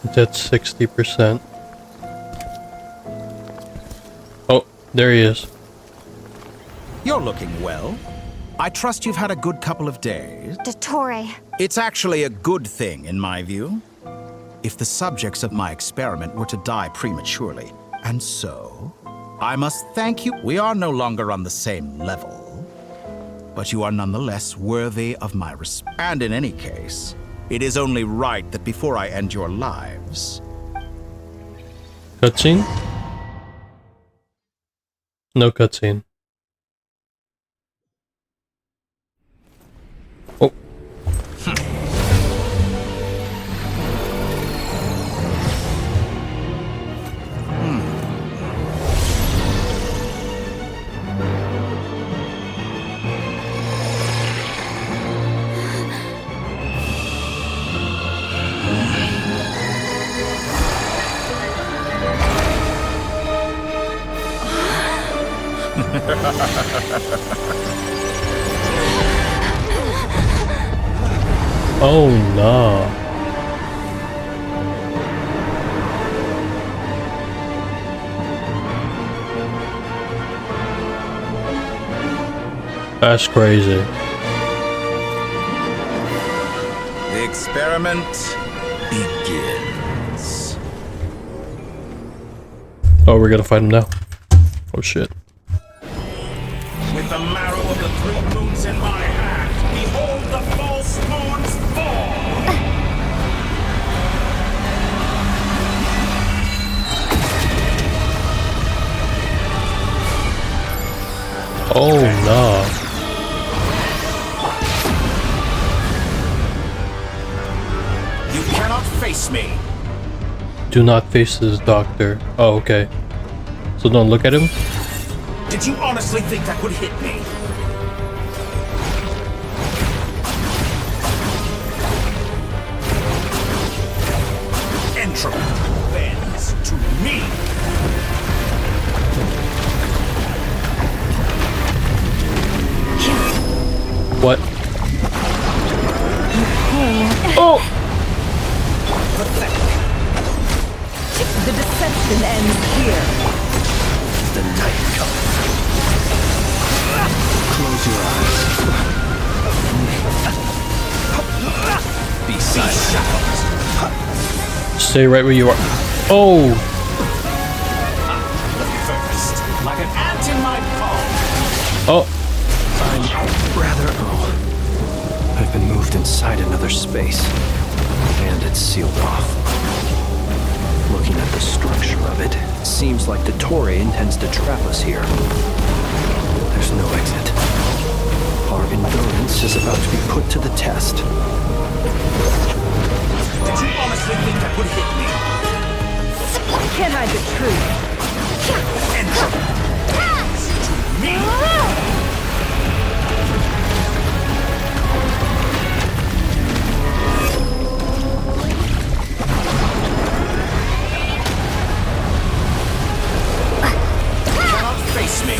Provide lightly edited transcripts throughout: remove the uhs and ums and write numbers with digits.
It's at 60%. Oh, there he is. You're looking well. I trust you've had a good couple of days. Dottore. It's actually a good thing, in my view. If the subjects of my experiment were to die prematurely, and so, I must thank you. We are no longer on the same level, but you are nonetheless worthy of my respect. And in any case, it is only right that before I end your lives... Cutscene? No cutscene. Oh. Oh no. That's crazy. The experiment begins. Oh, we're gonna fight him now. Oh shit. With the marrow of the 3 moons in my hand, behold the false moons fall! Oh no. You cannot face me! Do not face this doctor. Oh, okay. So don't look at him? Did you honestly think that would hit me? Entropy bends to me! What? Oh! Pathetic. The deception ends here. The night comes. Close your eyes. Be silent. Stay right where you are. Oh! First, like an ant in my palm. Oh! I'm rather ill. I've been moved inside another space, and it's sealed off. Looking at the structure of it, seems like Dottore intends to trap us here. There's no exit. Our endurance is about to be put to the test. Did you honestly think that would hit me? Can't hide the truth. Entropy bends to me! Face me.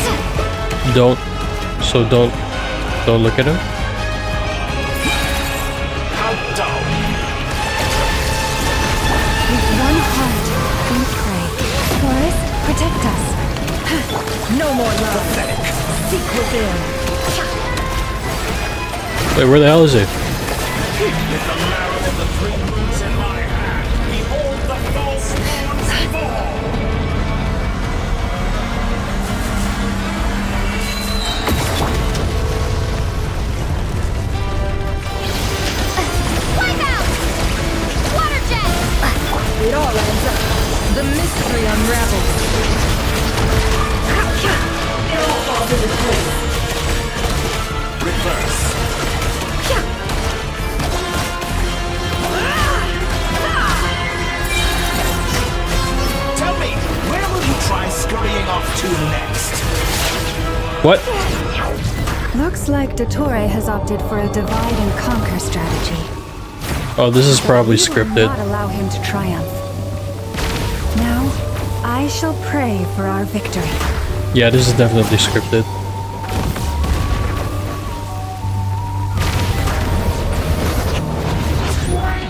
Don't look at him. How dull. With one heart, we pray. Forest, protect us. No more love. Pathetic. Seek within. Wait, where the hell is he? With the marrow of the 3 moons in my hand, behold the false moons fall. It all ends up. The mystery unravels. It all falls into place. Reverse. Tell me, where will you try scurrying off to next? What? Looks like Dottore has opted for a divide and conquer strategy. Oh, this is probably We will scripted. not allow him to triumph. Now, I shall pray for our victory. Yeah, this is definitely scripted.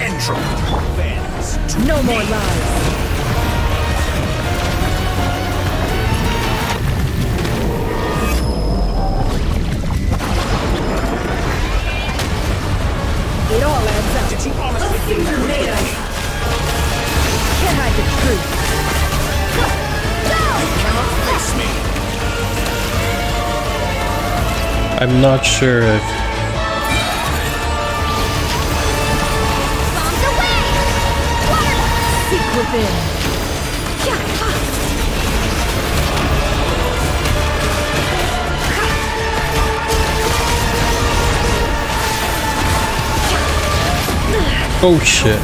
Entropy bends to No more lies. It all adds up. Did you honestly think that would get me? Can't hide the truth. Cannot face me. I'm not sure if Bombs away! Water! Seek within. oh shit.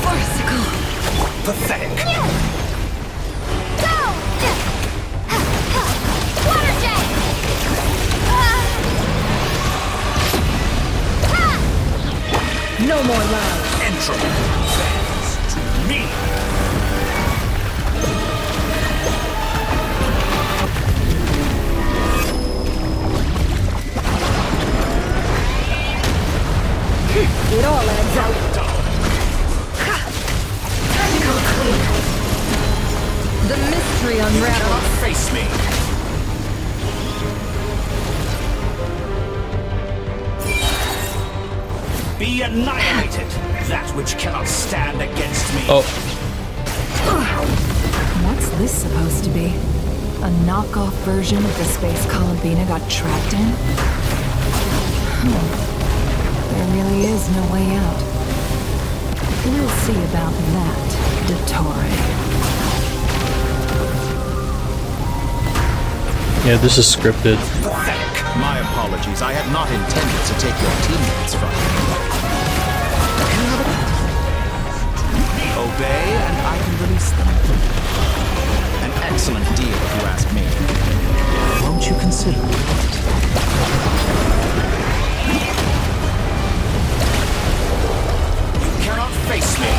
Pathetic. Go! Water jet! No more lies. Entropy. Thanks to me. It all adds up. The mystery unravels. Face me. Be annihilated. That which cannot stand against me. Oh, What's this supposed to be? A knockoff version of the space Columbina got trapped in? There really is no way out. We'll see about that, Dottore. yeah, this is scripted. Pathetic. My apologies. I had not intended to take your teammates from you. Obey, and I can release them. An excellent deal, if you ask me. Won't you consider it? You cannot face me.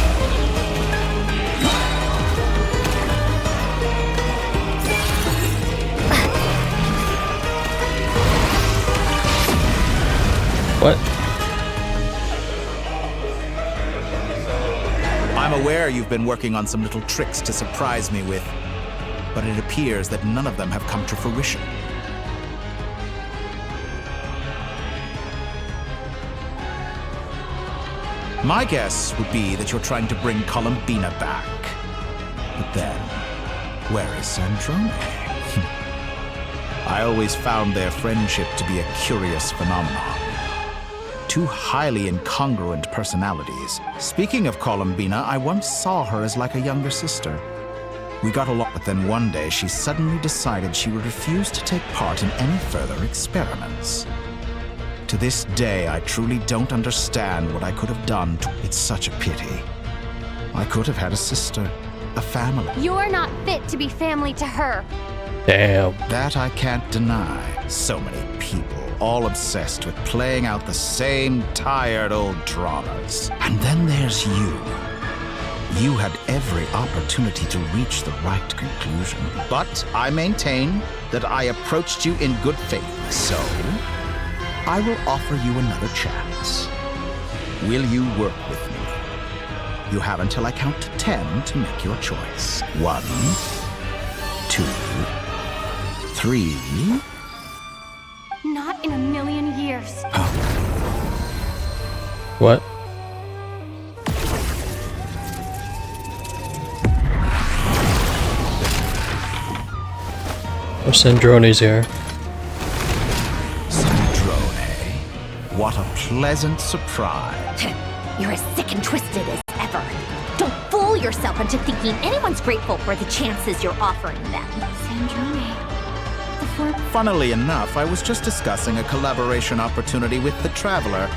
What? I'm aware you've been working on some little tricks to surprise me with, but it appears that none of them have come to fruition. My guess would be that you're trying to bring Columbina back. But then, where is Sandrone? I always found their friendship to be a curious phenomenon. Two highly incongruent personalities. Speaking of Columbina, I once saw her as like a younger sister. We got along, but then one day she suddenly decided she would refuse to take part in any further experiments. To this day, I truly don't understand what I could have done to... It's such a pity. I could have had a sister, a family. You're not fit to be family to her. Damn. That I can't deny. So many people, all obsessed with playing out the same tired old dramas. And then there's you. You had every opportunity to reach the right conclusion. But I maintain that I approached you in good faith, so I will offer you another chance. Will you work with me? You have until I count to 10 to make your choice. 1, 2, 3. Not in a million years. What? Oh, Sandrone's here. Sandrone, what a pleasant surprise. You're as sick and twisted as ever. Don't fool yourself into thinking anyone's grateful for the chances you're offering them. Sandrone. The four... Funnily enough, I was just discussing a collaboration opportunity with the Traveler,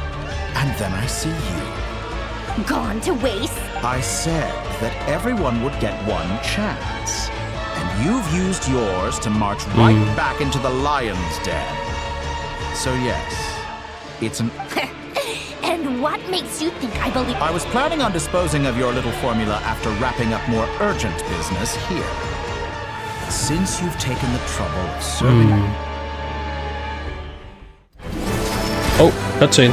and then I see you. Gone to waste? I said that everyone would get one chance, and you've used yours to march right back into the lion's den. So yes, it's an... And what makes you think I believe... I was planning on disposing of your little formula after wrapping up more urgent business here. Since you've taken the trouble of serving... Oh, cutscene.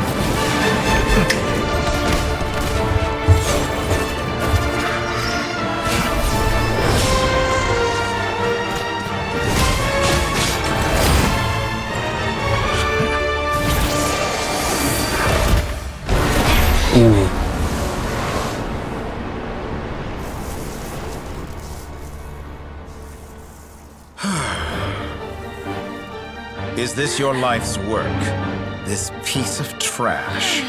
Is this your life's work? This piece of trash?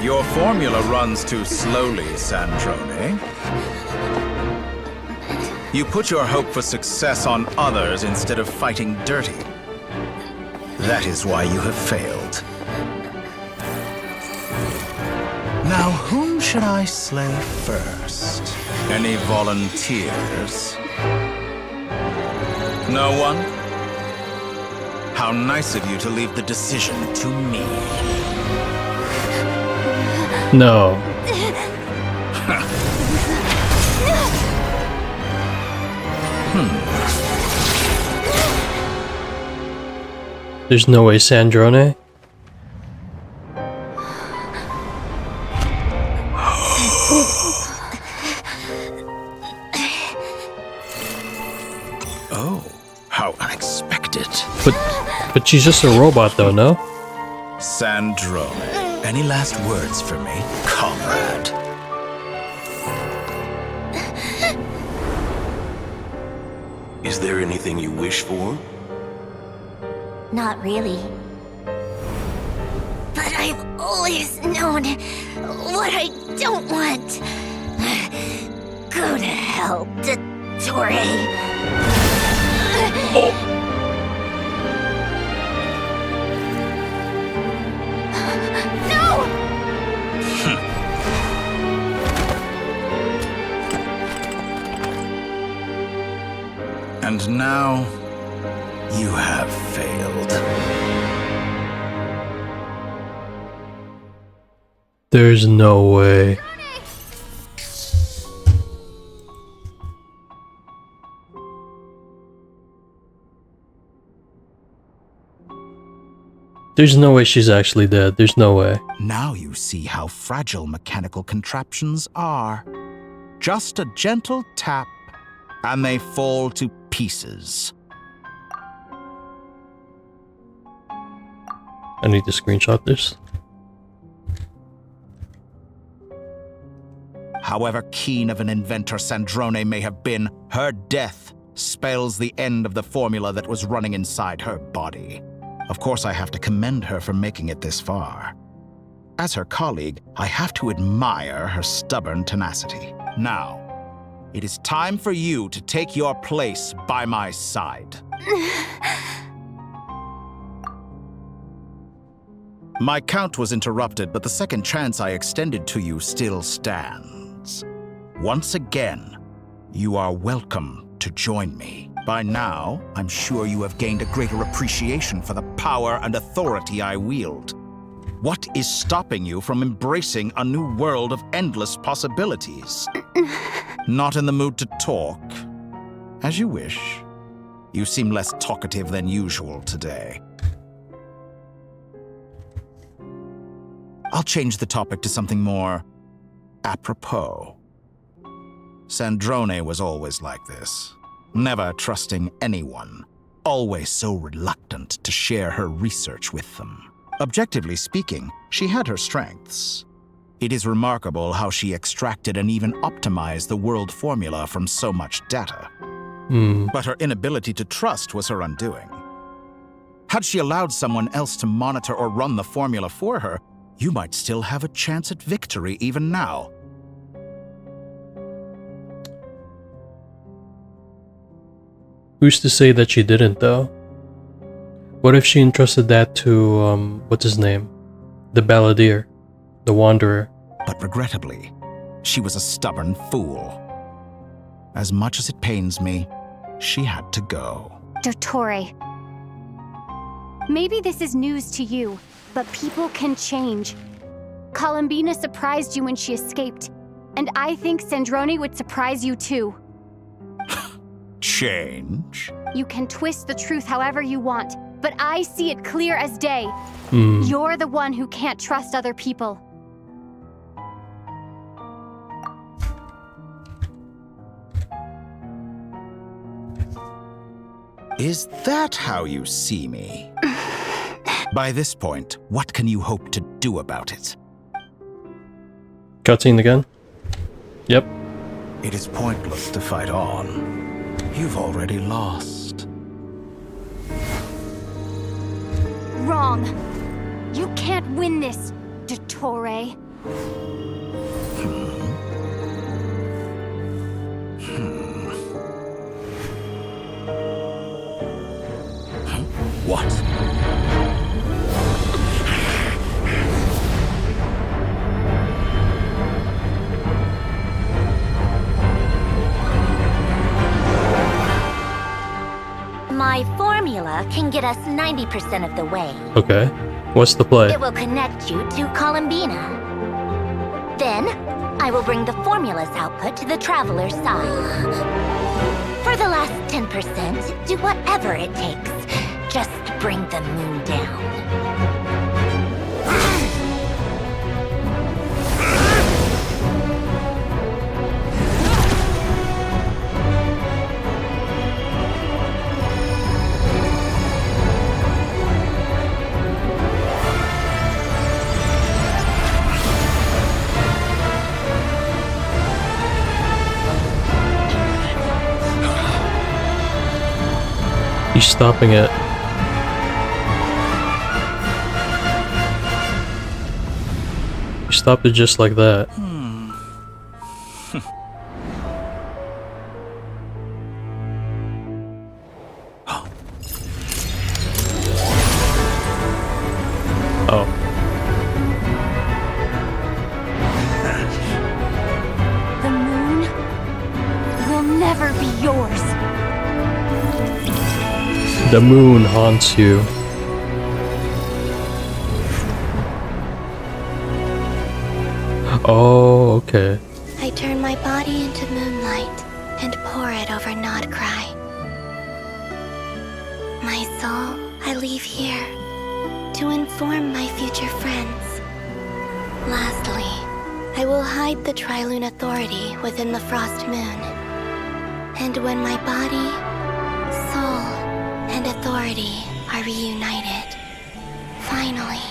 Your formula runs too slowly, Sandrone. You put your hope for success on others instead of fighting dirty. That is why you have failed. Now, whom should I slay first? Any volunteers? No one? How nice of you to leave the decision to me. No. There's no way, Sandrone. Oh, how unexpected. But she's just a robot though, no? Sandrone, any last words for me, comrade? Is there anything you wish for? Not really. But I've always known what I don't want. Go to hell, Dottore. And now, you have failed. There's no way. There's no way she's actually dead. There's no way. Now you see how fragile mechanical contraptions are. Just a gentle tap, and they fall to pieces. I need to screenshot this. However keen of an inventor Sandrone may have been, her death spells the end of the formula that was running inside her body. Of course, I have to commend her for making it this far. As her colleague, I have to admire her stubborn tenacity. Now, it is time for you to take your place by my side. My count was interrupted, but the second chance I extended to you still stands. Once again, you are welcome to join me. By now, I'm sure you have gained a greater appreciation for the power and authority I wield. What is stopping you from embracing a new world of endless possibilities? Not in the mood to talk? As you wish. You seem less talkative than usual today. I'll change the topic to something more apropos. Sandrone was always like this, never trusting anyone, always so reluctant to share her research with them. Objectively speaking, she had her strengths. It is remarkable how she extracted and even optimized the world formula from so much data. But her inability to trust was her undoing. Had she allowed someone else to monitor or run the formula for her, you might still have a chance at victory even now. Who's to say that she didn't, though? What if she entrusted that to, what's his name? The Balladeer, the Wanderer. But regrettably, she was a stubborn fool. As much as it pains me, she had to go. Dottore. Maybe this is news to you, but people can change. Columbina surprised you when she escaped, and I think Sandrone would surprise you too. Change? You can twist the truth however you want, but I see it clear as day. You're the one who can't trust other people. Is that how you see me? By this point, what can you hope to do about it? Cutscene again? Yep. It is pointless to fight on. You've already lost. Wrong. You can't win this, Dottore. What? My formula can get us 90% of the way. Okay. What's the play? It will connect you to Columbina. Then, I will bring the formula's output to the Traveler's side. For the last 10%, do whatever it takes. Just bring the moon down. He's stopping it. He stopped it just like that. Oh. The moon will never be yours. The moon haunts you. Oh, okay. I turn my body into moonlight and pour it over Nod Krai. My soul I leave here to inform my future friends. Lastly, I will hide the Trilune Authority within the Frost Moon. And when my body, soul, and authority are reunited, finally.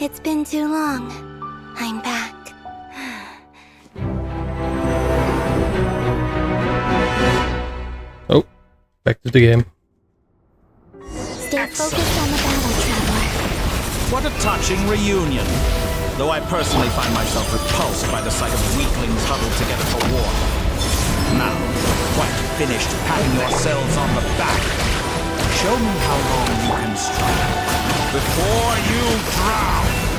It's been too long. I'm back. Oh, back to the game. Stay focused on the battle, Traveler. What a touching reunion. Though I personally find myself repulsed by the sight of weaklings huddled together for war. Now, quite finished patting yourselves on the back. Show me how long you can strike before you drown.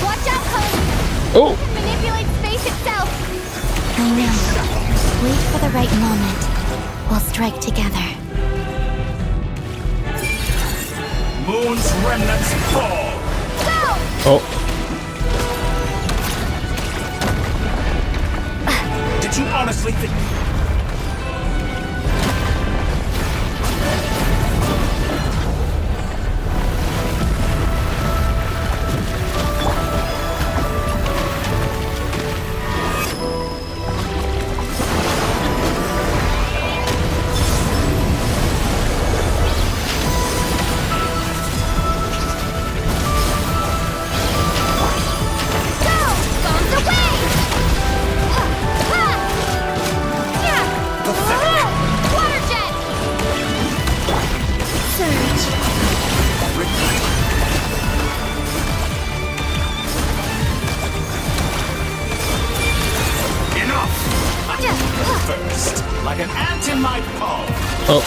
Watch out, Columbina! Oh! It can manipulate space itself! I know. Wait for the right moment. We'll strike together. Moon's remnants fall! Go! Oh. Did you honestly think... First, like an ant in my paw. Oh.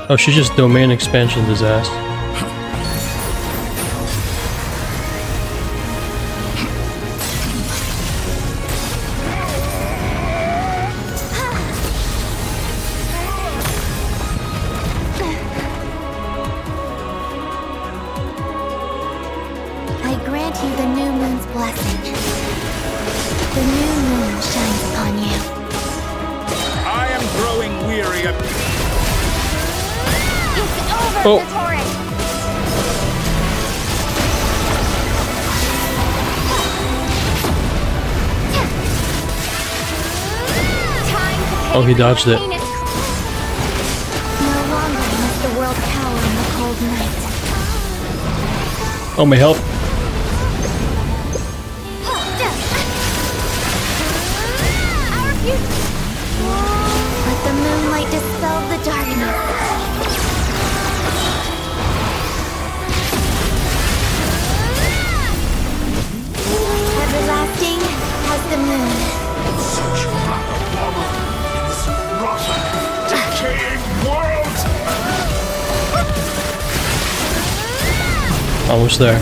Oh, she just domain expansion his ass. I grant you the new moon's blessing. The new moon shines upon you. I am growing weary of... It's over, Oh. Satori! Time to pay Oh, he for dodged your it. heinous No longer must the world cower in the cold night. Oh, my help. Our future. Let the moonlight dispel the darkness. Everlasting as the moon. decaying world! Almost there.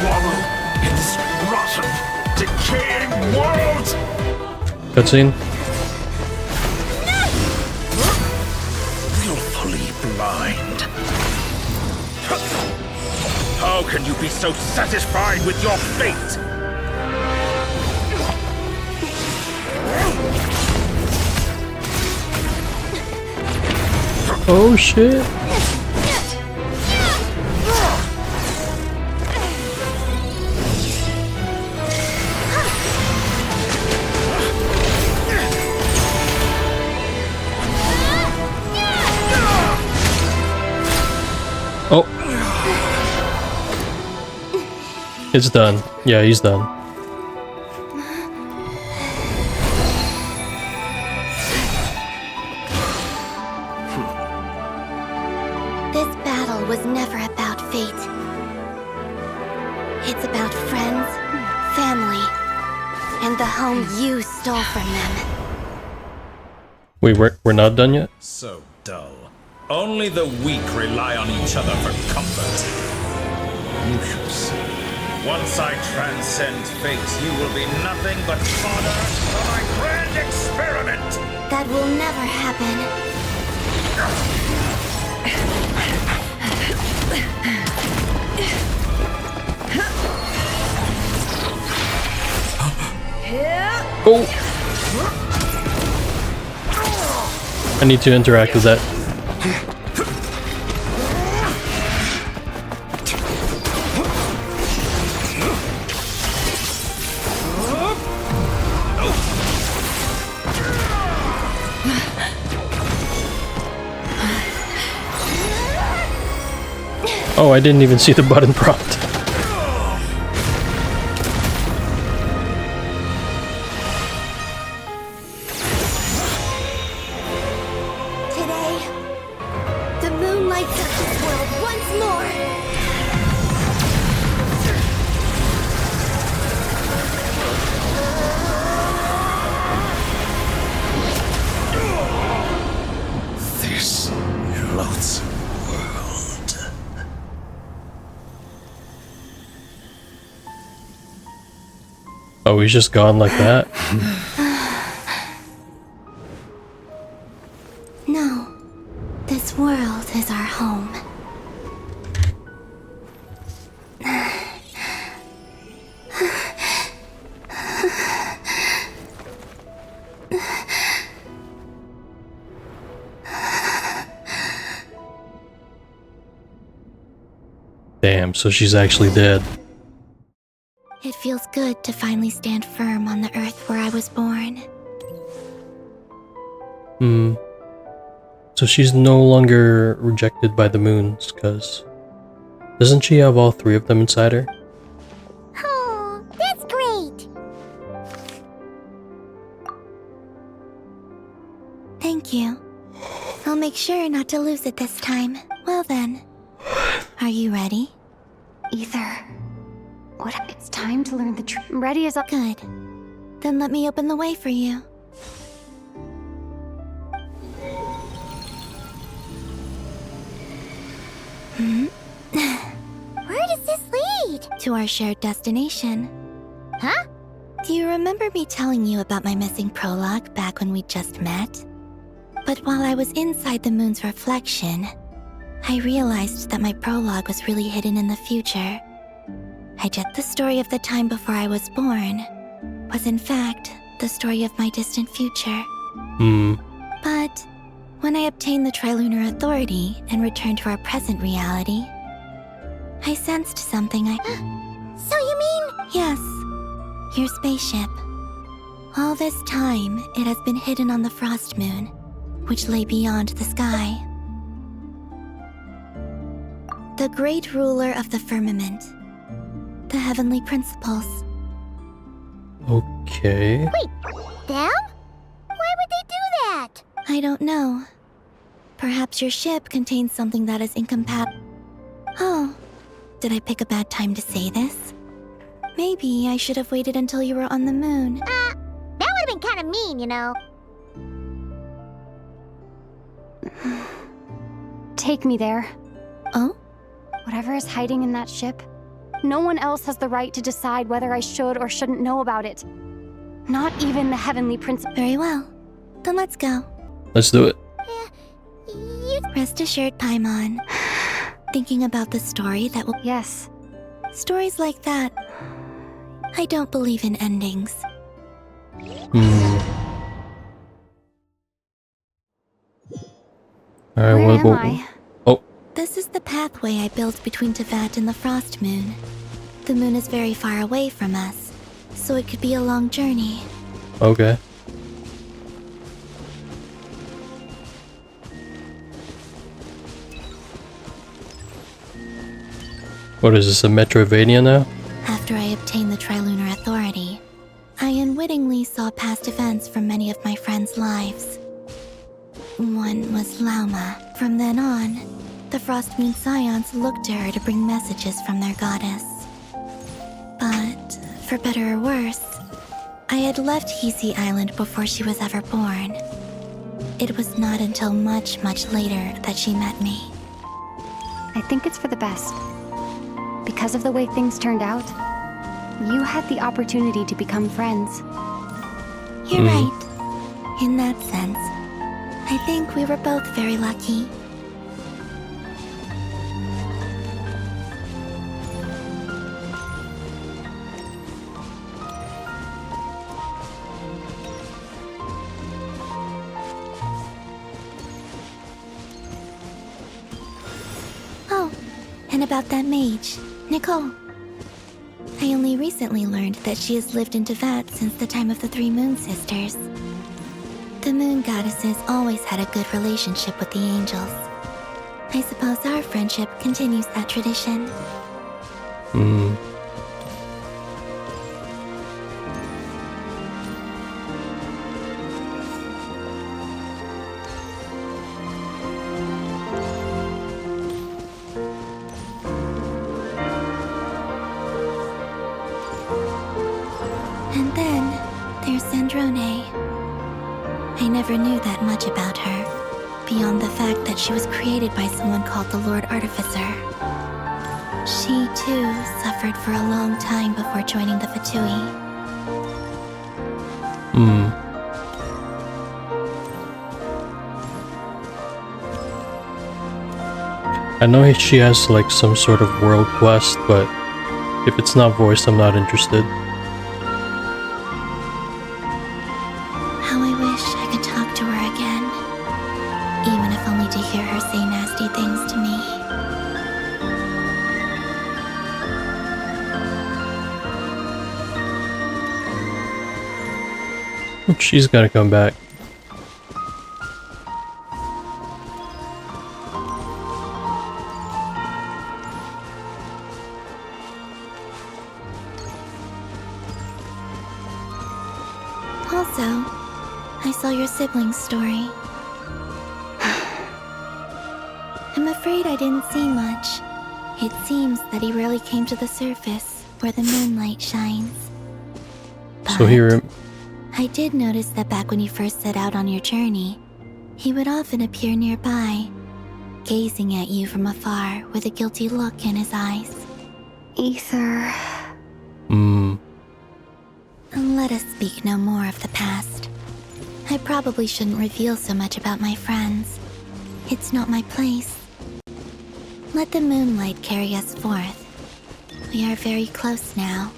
wallow in this rotten, decaying world! Cutscene. Willfully blind. How can you be so satisfied with your fate? Oh shit. Oh. It's done. Yeah, he's done. This battle was never about fate. It's about friends, family, and the home you stole from them. Wait, we're not done yet? So dull. Only the weak rely on each other for comfort. You shall see. Once I transcend fate, you will be nothing but fodder for my grand experiment! That will never happen. Oh! I need to interact with that. Oh, I didn't even see the button prompt. Today, the moon lights up this world once more. This loathsome world. Oh, he's just gone like that? No, this world is our home. Damn, so she's actually dead. It feels good to finally stand firm on the earth where I was born. Hmm. So she's no longer rejected by the moons, cause... Doesn't she have all three of them inside her? Oh, that's great! Thank you. I'll make sure not to lose it this time. Well then, are you ready? Ether. What? It's time to learn the truth. Ready as a... Good. Then let me open the way for you. to our shared destination. Huh? Do you remember me telling you about my missing prologue back when we just met? But while I was inside the moon's reflection, I realized that my prologue was really hidden in the future. The story of the time before I was born was in fact the story of my distant future. But when I obtained the Trilunar Authority and returned to our present reality, I sensed something So you mean... Yes, your spaceship. All this time, it has been hidden on the Frost Moon, which lay beyond the sky. The great ruler of the firmament. The heavenly principles. Okay. Wait, them? Why would they do that? I don't know. Perhaps your ship contains something that is incompatible. Oh, did I pick a bad time to say this? Maybe I should have waited until you were on the moon. That would've been kinda mean, you know. Take me there. Oh? Whatever is hiding in that ship, no one else has the right to decide whether I should or shouldn't know about it. Not even the Heavenly Principal. Very well. Then let's go. Let's do it. Rest assured, Paimon. Thinking about the story that will... Yes. Stories like that. I don't believe in endings. Alright, Where am I? Oh. This is the pathway I built between Tevat and the Frost Moon. The moon is very far away from us, so it could be a long journey. Okay. What is this, a Metrovania now? After I obtained the Trilunar Authority, I unwittingly saw past events from many of my friends' lives. One was Lauma. From then on, the Frost Moon Scions looked to her to bring messages from their goddess. But, for better or worse, I had left Hisi Island before she was ever born. It was not until much, much later that she met me. I think it's for the best. Because of the way things turned out, you had the opportunity to become friends. You're right. In that sense, I think we were both very lucky. Oh, and about that mage, Nicole. I only recently learned that she has lived in Tevat since the time of the Three Moon Sisters. The moon goddesses always had a good relationship with the angels. I suppose our friendship continues that tradition. And then there's Sandrone. I never knew that much about her, beyond the fact that she was created by someone called the Lord Artificer. She, too, suffered for a long time before joining the Fatui. I know she has like some sort of world quest, but if it's not voiced, I'm not interested. How I wish I could talk to her again, even if only to hear her say nasty things to me. She's gotta come back. Also, I saw your sibling's story. I'm afraid I didn't see much. It seems that he rarely came to the surface where the moonlight shines. So here, I did notice that back when you first set out on your journey, he would often appear nearby, gazing at you from afar with a guilty look in his eyes. Ether. Let us speak no more of the past. I probably shouldn't reveal so much about my friends. It's not my place. Let the moonlight carry us forth. We are very close now.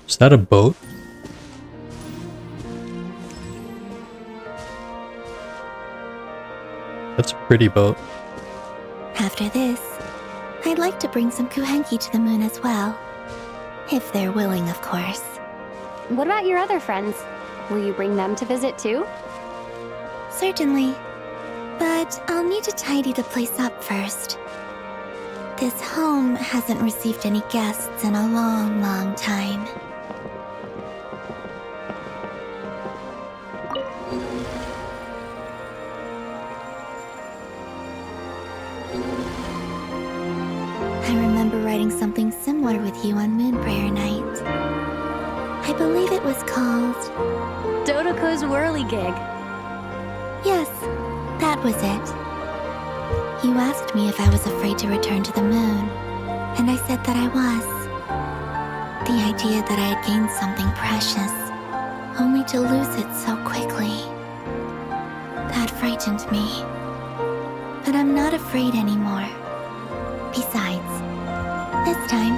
Is that a boat? That's a pretty boat. After this, I'd like to bring some kuhenki to the moon as well. If they're willing, of course. What about your other friends? Will you bring them to visit too? Certainly. But I'll need to tidy the place up first. This home hasn't received any guests in a long, long time. I remember writing something similar with you on Moon Prayer Night. I believe it was called... Dodoko's Whirligig. Yes, that was it. You asked me if I was afraid to return to the moon, and I said that I was. The idea that I had gained something precious, only to lose it so quickly. That frightened me. But I'm not afraid anymore. Besides, this time,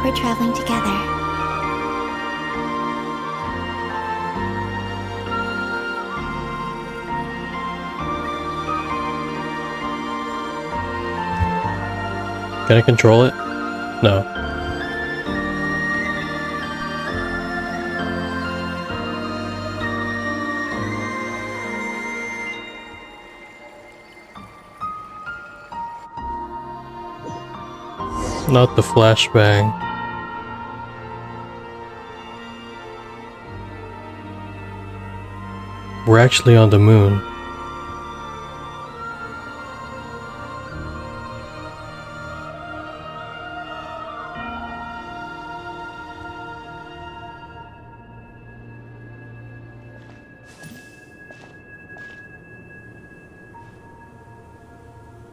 we're traveling together. Can I control it? No. Not the flashbang. We're actually on the moon.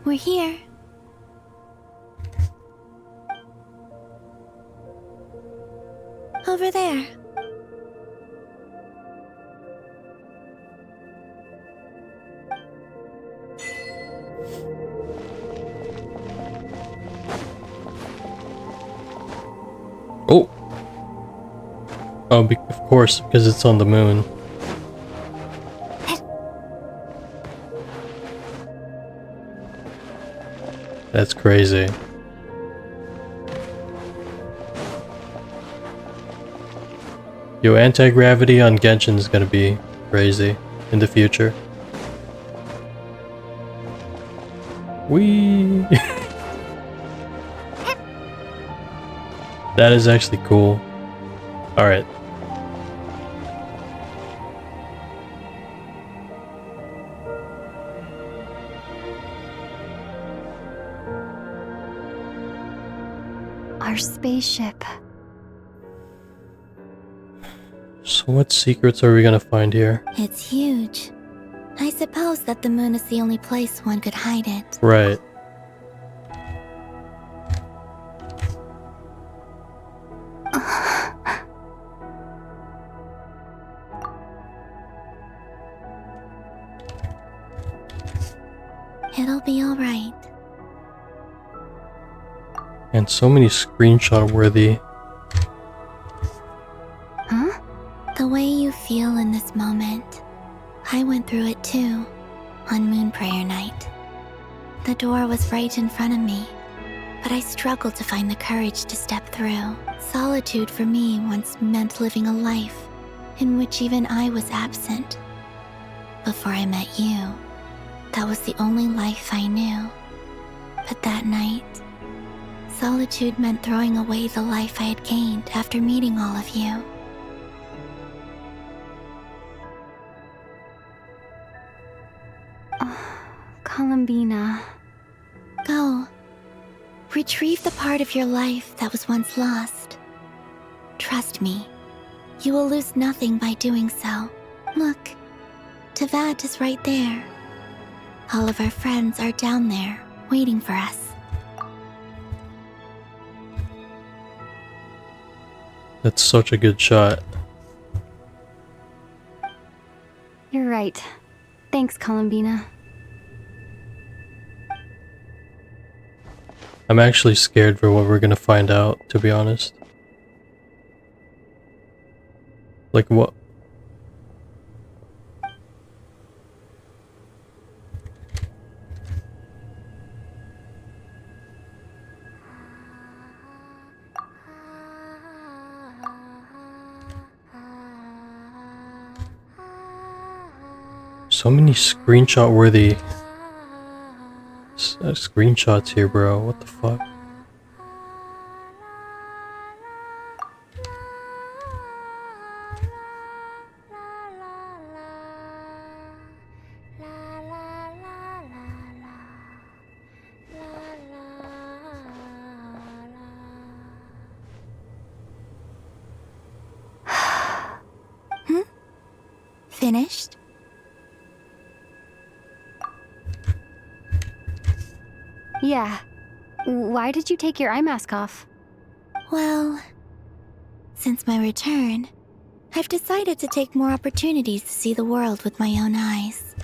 We're here. Over there. Oh! Oh, of course, because it's on the moon. That's crazy. Yo, anti-gravity on Genshin is gonna be crazy in the future. Whee! That is actually cool. Alright. Our spaceship. So what secrets are we gonna find here? It's huge. I suppose that the moon is the only place one could hide it. Right. It'll be alright. And so many screenshot worthy. Huh? The way you feel in this moment. I went through it too, on Moon Prayer Night. The door was right in front of me, but I struggled to find the courage to step through. Solitude for me once meant living a life in which even I was absent. Before I met you, that was the only life I knew. But that night, solitude meant throwing away the life I had gained after meeting all of you. Columbina. Go. Retrieve the part of your life that was once lost. Trust me, you will lose nothing by doing so. Look, Teyvat is right there. All of our friends are down there, waiting for us. That's such a good shot. You're right. Thanks, Columbina. I'm actually scared for what we're gonna find out, to be honest. Like what? So many screenshot-worthy screenshots here, bro. What the fuck? Finished? Yeah. Why did you take your eye mask off? Well, since my return, I've decided to take more opportunities to see the world with my own eyes.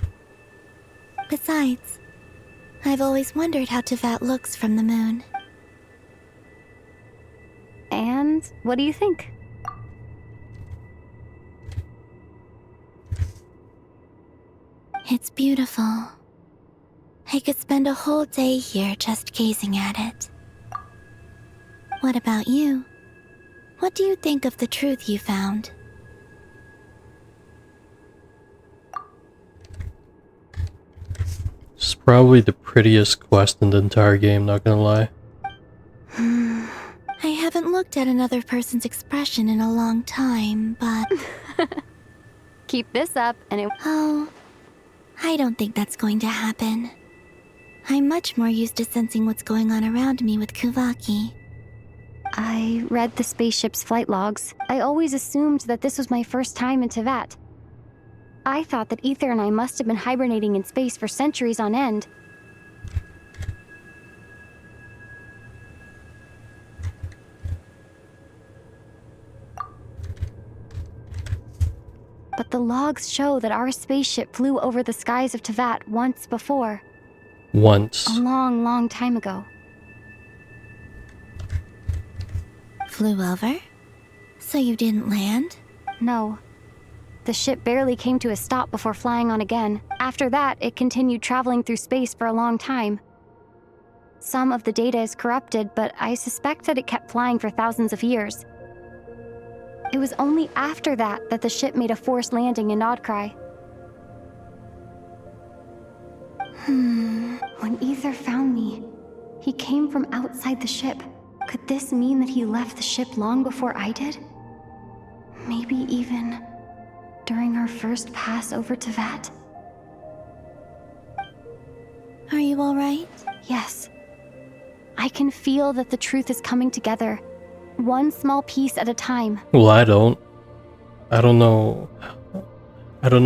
Besides, I've always wondered how Teyvat looks from the moon. And what do you think? It's beautiful. I could spend a whole day here just gazing at it. What about you? What do you think of the truth you found? It's probably the prettiest quest in the entire game, not gonna lie. I haven't looked at another person's expression in a long time, but... Keep this up and it... Oh, I don't think that's going to happen. I'm much more used to sensing what's going on around me with Kuvaki. I read the spaceship's flight logs. I always assumed that this was my first time in Teyvat. I thought that Ether and I must have been hibernating in space for centuries on end. But the logs show that our spaceship flew over the skies of Teyvat once before. Once. A long, long time ago. Flew over? So you didn't land? No. The ship barely came to a stop before flying on again. After that, it continued traveling through space for a long time. Some of the data is corrupted, but I suspect that it kept flying for thousands of years. It was only after that that the ship made a forced landing in Krai. When Ether found me, he came from outside the ship. Could this mean that he left the ship long before I did? Maybe even during our first pass over Teyvat? Are you alright? Yes. I can feel that the truth is coming together, one small piece at a time. Well, I don't know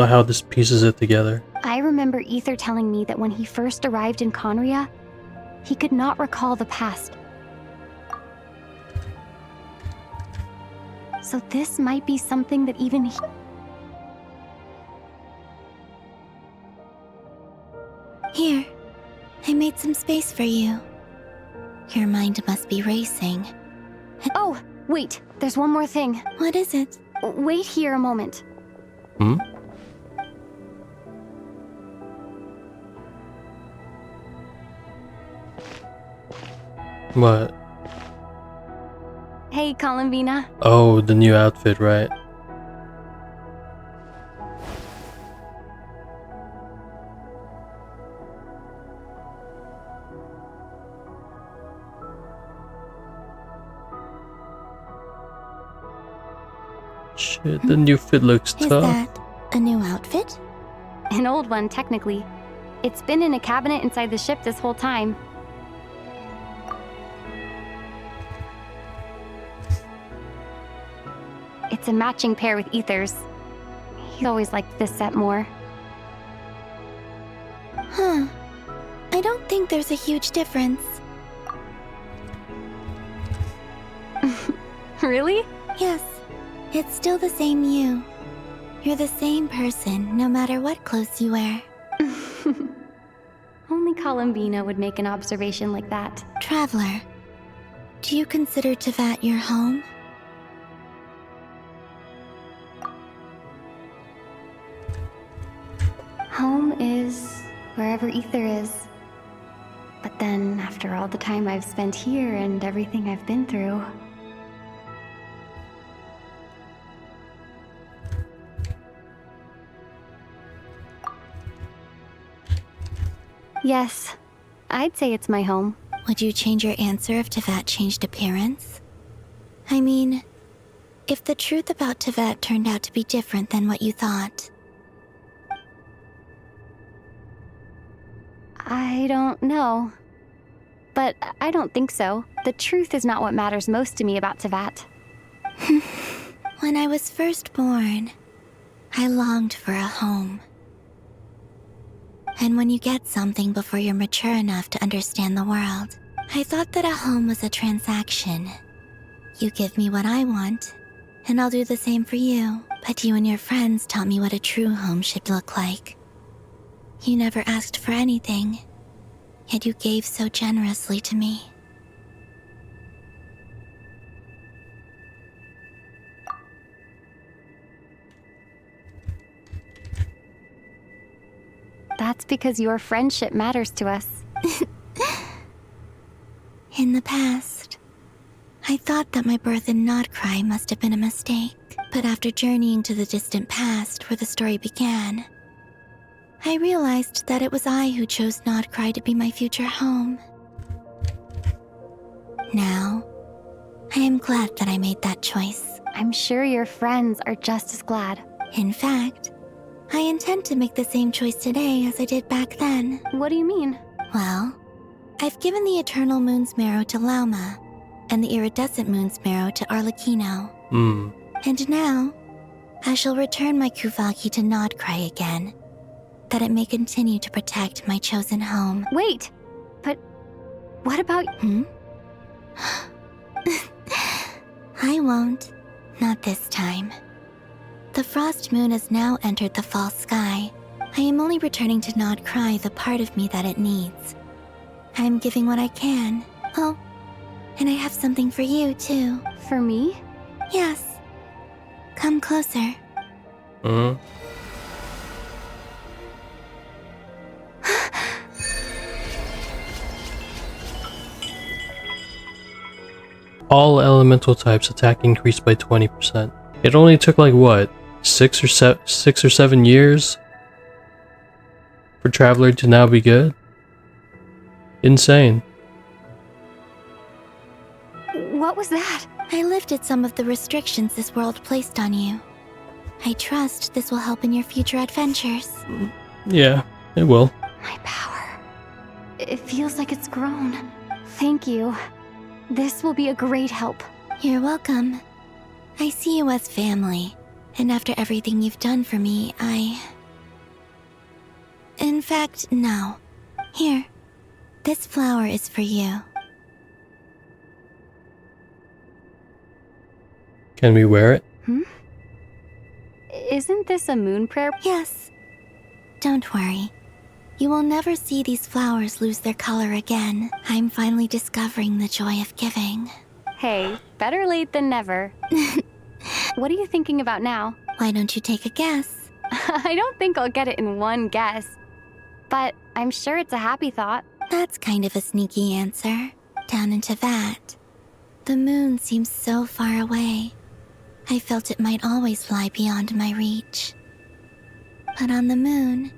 how this pieces it together. I remember Ether telling me that when he first arrived in Conria, he could not recall the past. So this might be something that even he... Here, I made some space for you. Your mind must be racing. Oh, wait, there's one more thing. What is it? Wait here a moment. What? Hey, Columbina. Oh, the new outfit, right? Shit, the new fit looks Is tough. that a new outfit? An old one, technically. It's been in a cabinet inside the ship this whole time. It's a matching pair with Ether's. He's always liked this set more. Huh. I don't think there's a huge difference. Really? Yes. It's still the same you. You're the same person, no matter what clothes you wear. Only Columbina would make an observation like that. Traveler, do you consider Tevat your home? Home is wherever Ether is. But then, after all the time I've spent here and everything I've been through... Yes, I'd say it's my home. Would you change your answer if Tevat changed appearance? I mean, if the truth about Tevat turned out to be different than what you thought. I don't know. But I don't think so. The truth is not what matters most to me about Tevat. When I was first born, I longed for a home. And when you get something before you're mature enough to understand the world, I thought that a home was a transaction. You give me what I want, and I'll do the same for you. But you and your friends taught me what a true home should look like. You never asked for anything, yet you gave so generously to me. That's because your friendship matters to us. In the past, I thought that my birth in Krai must have been a mistake. But after journeying to the distant past where the story began, I realized that it was I who chose Krai to be my future home. Now, I am glad that I made that choice. I'm sure your friends are just as glad. In fact, I intend to make the same choice today as I did back then. What do you mean? Well, I've given the Eternal Moon's Marrow to Lauma, and the Iridescent Moon's Marrow to Arlecchino. And now, I shall return my Kuvagi to Krai again, that it may continue to protect my chosen home. Wait! But what about... I won't. Not this time. The Frost Moon has now entered the fall sky. I am only returning to Krai the part of me that it needs. I am giving what I can. Oh, and I have something for you, too. For me? Yes. Come closer. All elemental types attack increased by 20%. It only took like what, 6 or 7 years for Traveler to now be good? Insane. What was that? I lifted some of the restrictions this world placed on you. I trust this will help in your future adventures. Yeah, it will. My power. It feels like it's grown. Thank you. This will be a great help. You're welcome. I see you as family, and after everything you've done for me, In fact, no. Here. This flower is for you. Can we wear it? Isn't this a moon prayer? Yes. Don't worry. You will never see these flowers lose their color again. I'm finally discovering the joy of giving. Hey, better late than never. What are you thinking about now? Why don't you take a guess? I don't think I'll get it in one guess. But I'm sure it's a happy thought. That's kind of a sneaky answer. Down into that. The moon seems so far away. I felt it might always lie beyond my reach. But on the moon,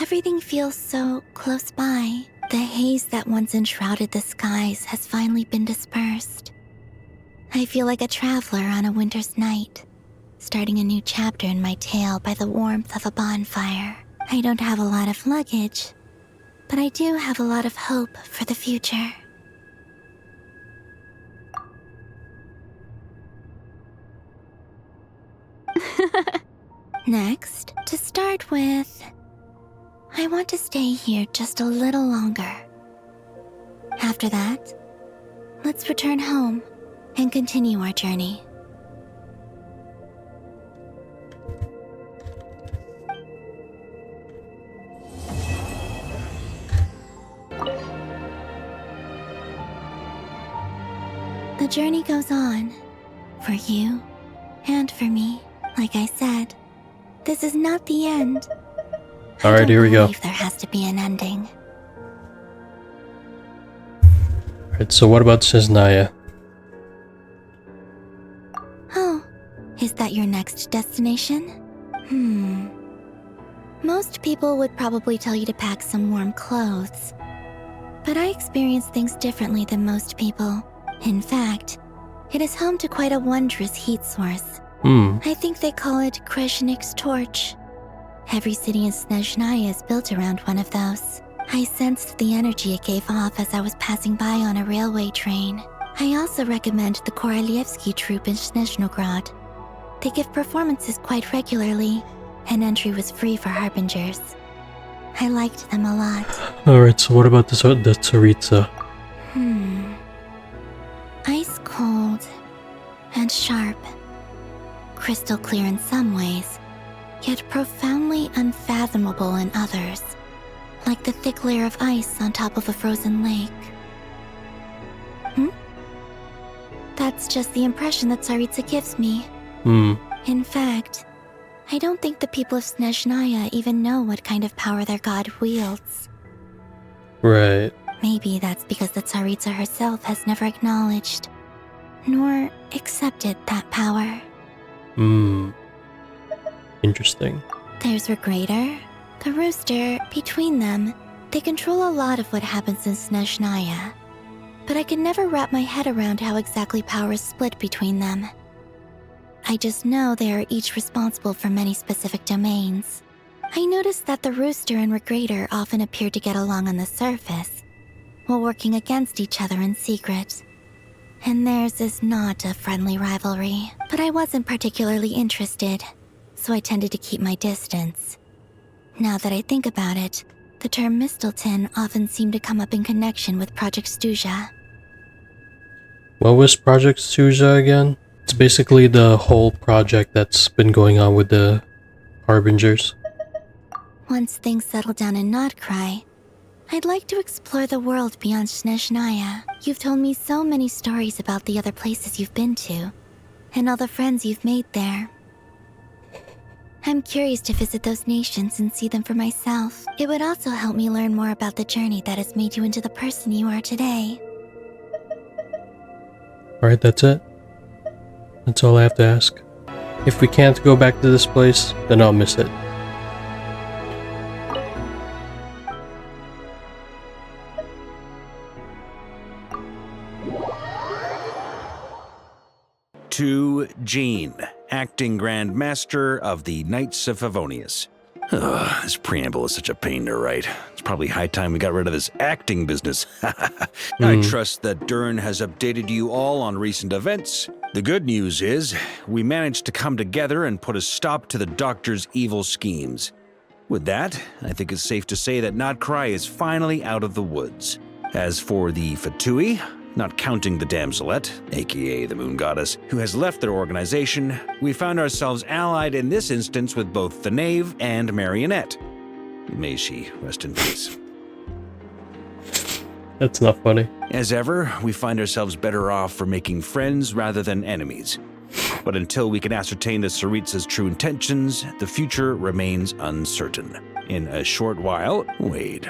everything feels so close by. The haze that once enshrouded the skies has finally been dispersed. I feel like a traveler on a winter's night, starting a new chapter in my tale by the warmth of a bonfire. I don't have a lot of luggage, but I do have a lot of hope for the future. Next, to start with, I want to stay here just a little longer. After that, let's return home and continue our journey. The journey goes on, for you and for me. Like I said, this is not the end. Alright, here we go. There has to be an ending. Alright, so what about Snezhnaya? Oh, is that your next destination? Most people would probably tell you to pack some warm clothes. But I experience things differently than most people. In fact, it is home to quite a wondrous heat source. I think they call it Kreshnik's torch. Every city in Snezhnaya is built around one of those. I sensed the energy it gave off as I was passing by on a railway train. I also recommend the Korolievsky troupe in Snezhnograd. They give performances quite regularly, and entry was free for harbingers. I liked them a lot. Alright, so what about the Tsaritsa? Ice cold and sharp. Crystal clear in some ways, yet profoundly unfathomable in others. Like the thick layer of ice on top of a frozen lake. That's just the impression that Tsaritsa gives me. In fact, I don't think the people of Snezhnaya even know what kind of power their god wields. Right. Maybe that's because the Tsaritsa herself has never acknowledged, nor accepted that power. Interesting. There's Regrator, the rooster. Between them, they control a lot of what happens in Snezhnaya. But I can never wrap my head around how exactly power is split between them. I just know they are each responsible for many specific domains. I noticed that the rooster and Regrator often appear to get along on the surface, while working against each other in secret. And theirs is not a friendly rivalry, but I wasn't particularly interested, so I tended to keep my distance. Now that I think about it, the term Mistelton often seemed to come up in connection with Project Stuja. What was Project Stuja again? It's basically the whole project that's been going on with the Harbingers. Once things settle down in Krai, I'd like to explore the world beyond Snezhnaya. You've told me so many stories about the other places you've been to, and all the friends you've made there. I'm curious to visit those nations and see them for myself. It would also help me learn more about the journey that has made you into the person you are today. Alright, that's it. That's all I have to ask. If we can't go back to this place, then I'll miss it. To Jean, acting Grand Master of the Knights of Favonius. This preamble is such a pain to write. It's probably high time we got rid of this acting business. I trust that Dern has updated you all on recent events. The good news is, we managed to come together and put a stop to the Doctor's evil schemes. With that, I think it's safe to say that Krai is finally out of the woods. As for the Fatui, not counting the damselette, aka the moon goddess, who has left their organization, we found ourselves allied in this instance with both the Knave and Marionette. May she rest in peace. That's not funny. As ever, we find ourselves better off for making friends rather than enemies. But until we can ascertain the Tsaritsa's true intentions, the future remains uncertain. In a short while, wait.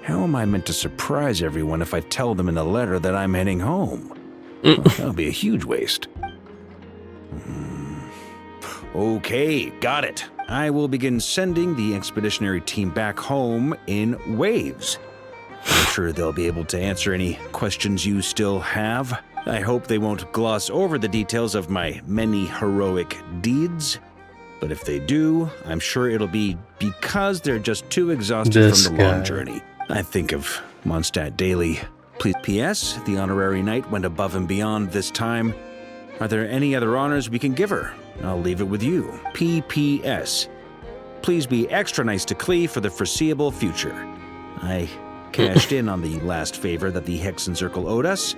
How am I meant to surprise everyone if I tell them in the letter that I'm heading home? Well, that'll be a huge waste. Okay, got it. I will begin sending the expeditionary team back home in waves. I'm sure they'll be able to answer any questions you still have. I hope they won't gloss over the details of my many heroic deeds. But if they do, I'm sure it'll be because they're just too exhausted from the long journey. I think of Mondstadt daily. Please, P.S. The honorary knight went above and beyond this time. Are there any other honors we can give her? I'll leave it with you. P.P.S. Please be extra nice to Klee for the foreseeable future. I cashed in on the last favor that the Hexen Circle owed us,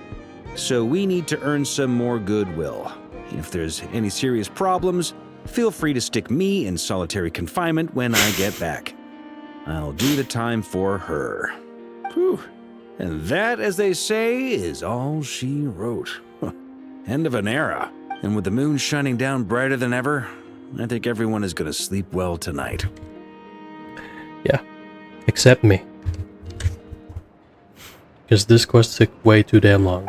so we need to earn some more goodwill. If there's any serious problems, feel free to stick me in solitary confinement when I get back. I'll do the time for her. Whew. And that, as they say, is all she wrote. End of an era. And with the moon shining down brighter than ever, I think everyone is going to sleep well tonight. Yeah. Except me. Because this quest took way too damn long.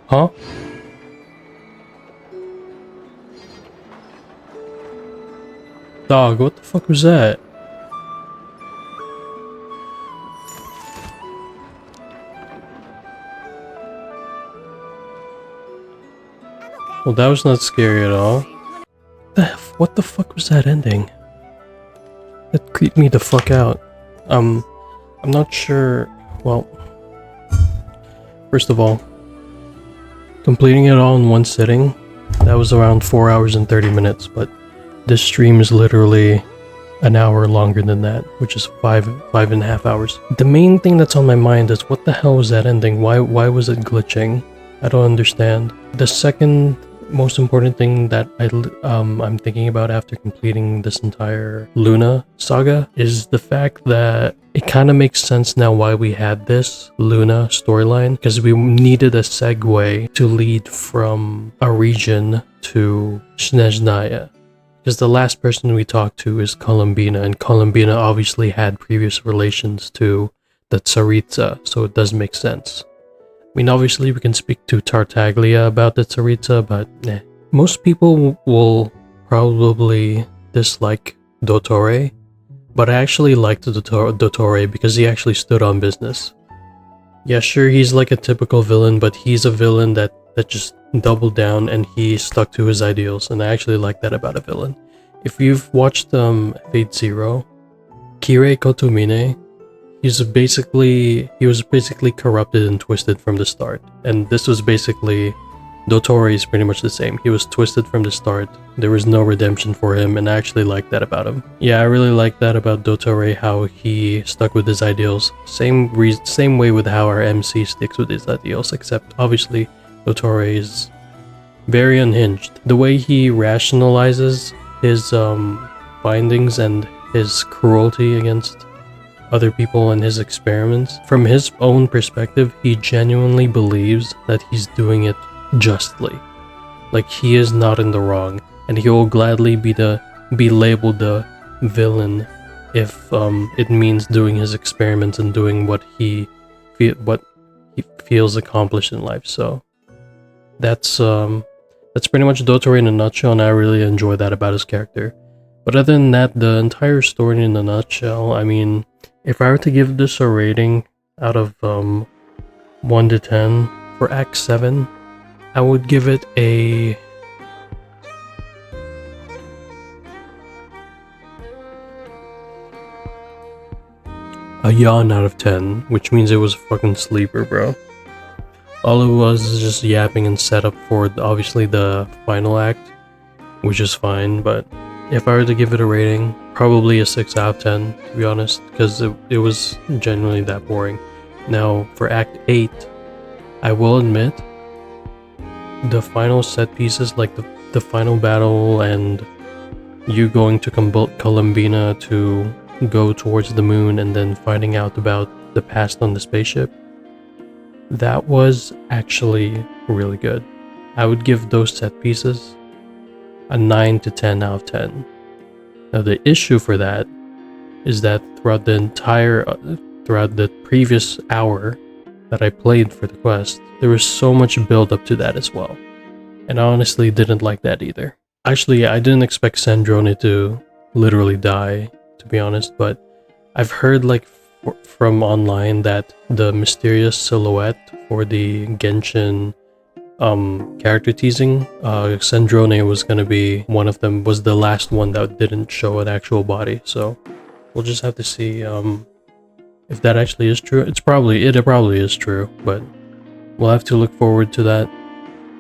Huh? Dog, what the fuck was that? Well, that was not scary at all. What the fuck was that ending? That creeped me the fuck out. I'm not sure. Well, first of all, completing it all in one sitting, that was around 4 hours and 30 minutes, but this stream is literally an hour longer than that, which is five and a half hours. The main thing that's on my mind is what the hell was that ending? Why was it glitching? I don't understand. The second most important thing that I'm thinking about after completing this entire Luna saga is the fact that it kind of makes sense now why we had this Luna storyline, because we needed a segue to lead from a region to Snezhnaya. Because the last person we talked to is Columbina, and Columbina obviously had previous relations to the Tsaritsa, so it does make sense. I mean, obviously we can speak to Tartaglia about the Tsaritsa, but most people will probably dislike Dottore, but I actually liked Dottore because he actually stood on business. Yeah, sure, he's like a typical villain, but he's a villain that just doubled down and he stuck to his ideals, and I actually like that about a villain. If you've watched Fate Zero, Krai Kotomine, he was basically corrupted and twisted from the start, and this was basically Dottore is pretty much the same. He was twisted from the start. There was no redemption for him, and I actually like that about him. Yeah, I really like that about Dottore, how he stuck with his ideals. Same way with how our MC sticks with his ideals, except obviously Dottore is very unhinged. The way he rationalizes his findings and his cruelty against other people and his experiments, from his own perspective, he genuinely believes that he's doing it justly. Like, he is not in the wrong, and he will gladly be labeled the villain if it means doing his experiments and doing what he feels accomplished in life. So that's pretty much Dottore in a nutshell, and I really enjoy that about his character. But other than that, the entire story in a nutshell, I mean, if I were to give this a rating out of 1 to 10 for Act 7, I would give it a yawn out of 10, which means it was a fucking sleeper, bro. All it was is just yapping and setup for obviously the final act, which is fine, but if I were to give it a rating, probably a 6 out of 10, to be honest, because it was genuinely that boring. Now, for Act 8, I will admit, the final set pieces, like the final battle and you going to Columbina to go towards the moon and then finding out about the past on the spaceship, that was actually really good. I would give those set pieces a 9 to 10 out of 10. Now the issue for that is that throughout the previous hour that I played for the quest, there was so much build up to that as well. And I honestly didn't like that either. Actually, I didn't expect Sandrone to literally die, to be honest, but I've heard like from online that the mysterious silhouette for the Genshin character teasing, Sandrone was gonna be one of them, was the last one that didn't show an actual body. So we'll just have to see if that actually is true. It probably is true, but we'll have to look forward to that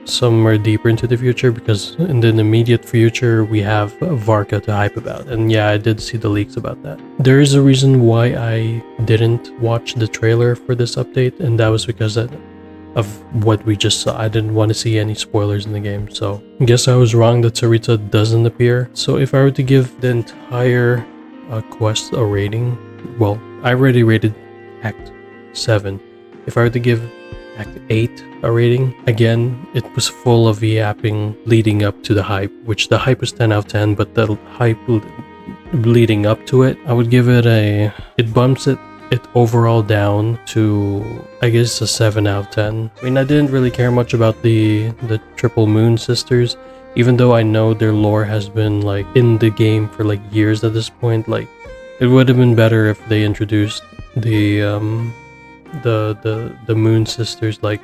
somewhere deeper into the future, because in the immediate future we have Varka to hype about. And yeah, I did see the leaks about that. There is a reason why I didn't watch the trailer for this update, and that was because of what we just saw. I didn't want to see any spoilers in the game, so I guess I was wrong that Sarita doesn't appear. So if I were to give the entire quest a rating, well, I already rated Act 7. If I were to give Act 8 a rating, again, it was full of yapping leading up to the hype, which the hype was 10 out of 10, but the hype leading up to it, I would give it it bumps it overall down to, I guess, a 7 out of 10. I mean, I didn't really care much about the Triple Moon sisters, even though I know their lore has been like in the game for like years at this point. Like, it would have been better if they introduced the Moon sisters like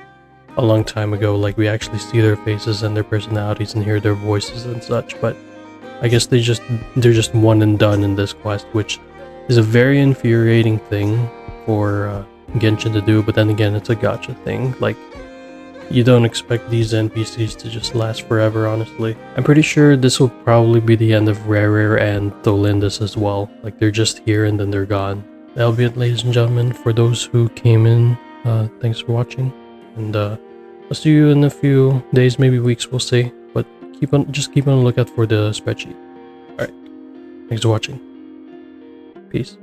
a long time ago. Like, we actually see their faces and their personalities and hear their voices and such. But I guess they're just one and done in this quest, which is a very infuriating thing for Genshin to do. But then again, it's a gacha thing. Like, you don't expect these NPCs to just last forever, honestly. I'm pretty sure this will probably be the end of Rare and Tholindus as well. Like, they're just here and then they're gone. That'll be it, ladies and gentlemen. For those who came in, thanks for watching. And I'll see you in a few days, maybe weeks, we'll see. But just keep on the lookout for the spreadsheet. Alright, thanks for watching. Peace.